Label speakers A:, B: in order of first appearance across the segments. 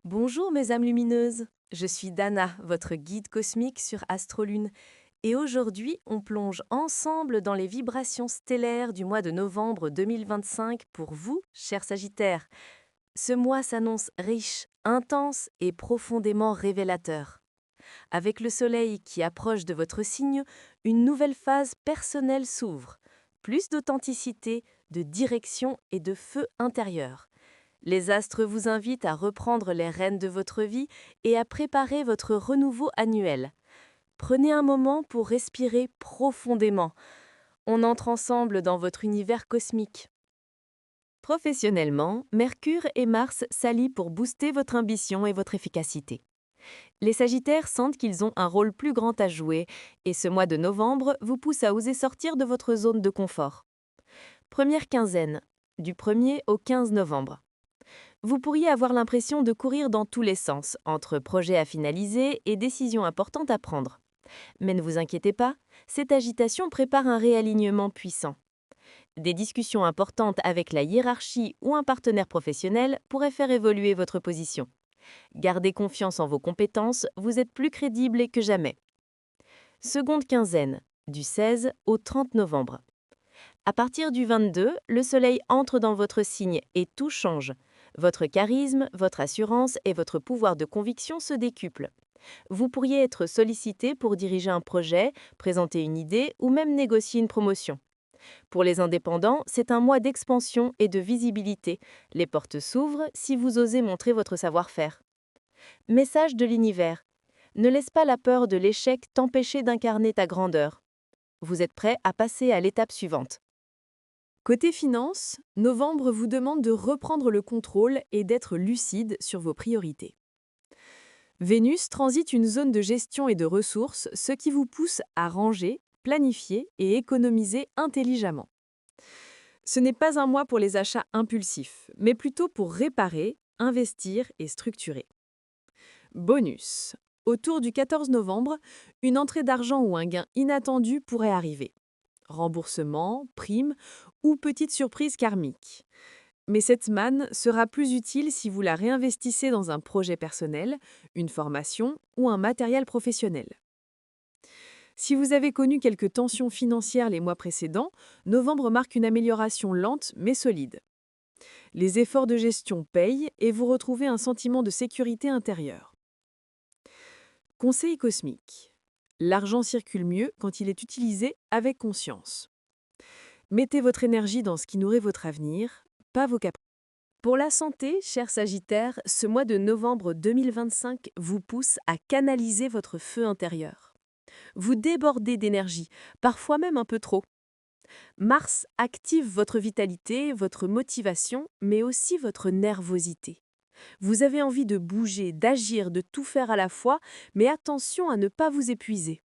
A: Bonjour mes âmes lumineuses, je suis Dana, votre guide cosmique sur Astrolune, et aujourd'hui on plonge ensemble dans les vibrations stellaires du mois de novembre 2025 pour vous, chers Sagittaires. Ce mois s'annonce riche, intense et profondément révélateur. Avec le Soleil qui approche de votre signe, une nouvelle phase personnelle s'ouvre. Plus d'authenticité, de direction et de feu intérieur. Les astres vous invitent à reprendre les rênes de votre vie et à préparer votre renouveau annuel. Prenez un moment pour respirer profondément. On entre ensemble dans votre univers cosmique. Professionnellement, Mercure et Mars s'allient pour booster votre ambition et votre efficacité. Les Sagittaires sentent qu'ils ont un rôle plus grand à jouer et ce mois de novembre vous pousse à oser sortir de votre zone de confort. Première quinzaine, du 1er au 15 novembre. Vous pourriez avoir l'impression de courir dans tous les sens, entre projets à finaliser et décisions importantes à prendre. Mais ne vous inquiétez pas, cette agitation prépare un réalignement puissant. Des discussions importantes avec la hiérarchie ou un partenaire professionnel pourraient faire évoluer votre position. Gardez confiance en vos compétences, vous êtes plus crédible que jamais. Seconde quinzaine, du 16 au 30 novembre. À partir du 22, le Soleil entre dans votre signe et tout change. Votre charisme, votre assurance et votre pouvoir de conviction se décuplent. Vous pourriez être sollicité pour diriger un projet, présenter une idée ou même négocier une promotion. Pour les indépendants, c'est un mois d'expansion et de visibilité. Les portes s'ouvrent si vous osez montrer votre savoir-faire. Message de l'univers. Ne laisse pas la peur de l'échec t'empêcher d'incarner ta grandeur. Vous êtes prêt à passer à l'étape suivante.
B: Côté finance, novembre vous demande de reprendre le contrôle et d'être lucide sur vos priorités. Vénus transite une zone de gestion et de ressources, ce qui vous pousse à ranger, planifier et économiser intelligemment. Ce n'est pas un mois pour les achats impulsifs, mais plutôt pour réparer, investir et structurer. Bonus. Autour du 14 novembre, une entrée d'argent ou un gain inattendu pourrait arriver. Remboursement, prime ou petite surprise karmique. Mais cette manne sera plus utile si vous la réinvestissez dans un projet personnel, une formation ou un matériel professionnel. Si vous avez connu quelques tensions financières les mois précédents, novembre marque une amélioration lente mais solide. Les efforts de gestion payent et vous retrouvez un sentiment de sécurité intérieure. Conseil cosmique. L'argent circule mieux quand il est utilisé avec conscience. Mettez votre énergie dans ce qui nourrit votre avenir, pas vos caprices. Pour la santé, chers Sagittaires, ce mois de novembre 2025 vous pousse à canaliser votre feu intérieur. Vous débordez d'énergie, parfois même un peu trop. Mars active votre vitalité, votre motivation, mais aussi votre nervosité. Vous avez envie de bouger, d'agir, de tout faire à la fois, mais attention à ne pas vous épuiser.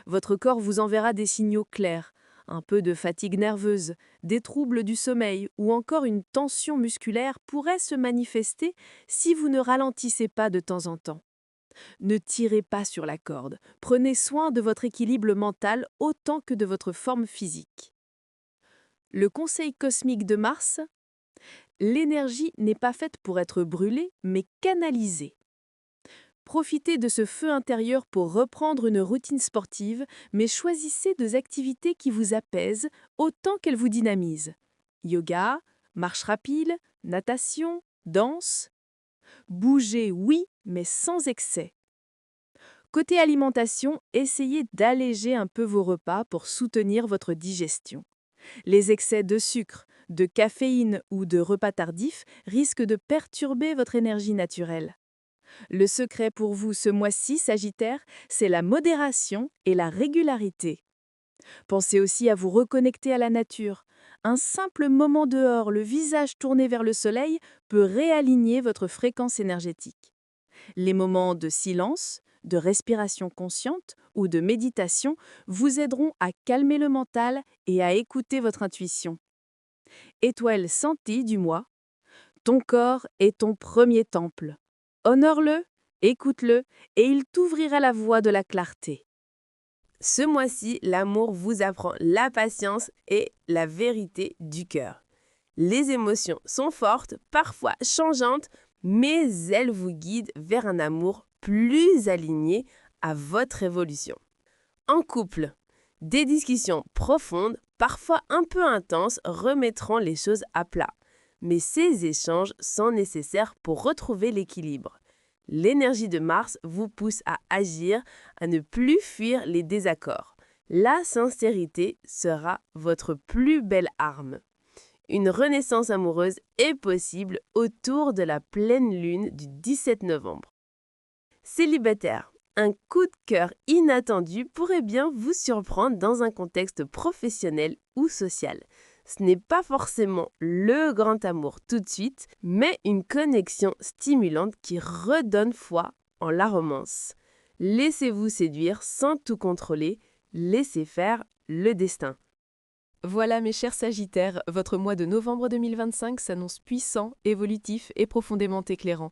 B: Votre corps vous enverra des signaux clairs, un peu de fatigue nerveuse, des troubles du sommeil ou encore une tension musculaire pourrait se manifester si vous ne ralentissez pas de temps en temps. Ne tirez pas sur la corde, prenez soin de votre équilibre mental autant que de votre forme physique. Le conseil cosmique de Mars. L'énergie n'est pas faite pour être brûlée, mais canalisée. Profitez de ce feu intérieur pour reprendre une routine sportive, mais choisissez des activités qui vous apaisent autant qu'elles vous dynamisent. Yoga, marche rapide, natation, danse. Bougez, oui, mais sans excès. Côté alimentation, essayez d'alléger un peu vos repas pour soutenir votre digestion. Les excès de sucre, de caféine ou de repas tardifs risquent de perturber votre énergie naturelle. Le secret pour vous ce mois-ci, Sagittaire, c'est la modération et la régularité. Pensez aussi à vous reconnecter à la nature. Un simple moment dehors, le visage tourné vers le soleil, peut réaligner votre fréquence énergétique. Les moments de silence, de respiration consciente ou de méditation vous aideront à calmer le mental et à écouter votre intuition. Étoile santé du mois, ton corps est ton premier temple. Honore-le, écoute-le et il t'ouvrira la voie de la clarté.
A: Ce mois-ci, l'amour vous apprend la patience et la vérité du cœur. Les émotions sont fortes, parfois changeantes,
C: mais elles vous guident vers un amour plus aligné à votre évolution. En couple, des discussions profondes, parfois un peu intenses, remettront les choses à plat. Mais ces échanges sont nécessaires pour retrouver l'équilibre. L'énergie de Mars vous pousse à agir, à ne plus fuir les désaccords. La sincérité sera votre plus belle arme. Une renaissance amoureuse est possible autour de la pleine lune du 17 novembre. Célibataire, un coup de cœur inattendu pourrait bien vous surprendre dans un contexte professionnel ou social. Ce n'est pas forcément le grand amour tout de suite, mais une connexion stimulante qui redonne foi en la romance. Laissez-vous séduire sans tout contrôler, laissez faire le destin.
B: Voilà mes chers Sagittaires, votre mois de novembre 2025 s'annonce puissant, évolutif et profondément éclairant.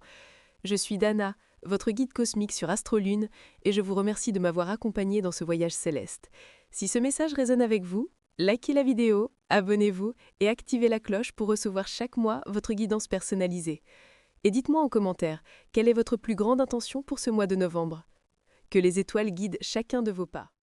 B: Je suis Dana, votre guide cosmique sur Astrolune, et je vous remercie de m'avoir accompagné dans ce voyage céleste. Si ce message résonne avec vous, likez la vidéo, abonnez-vous et activez la cloche pour recevoir chaque mois votre guidance personnalisée. Et dites-moi en commentaire, quelle est votre plus grande intention pour ce mois de novembre? Que les étoiles guident chacun de vos pas.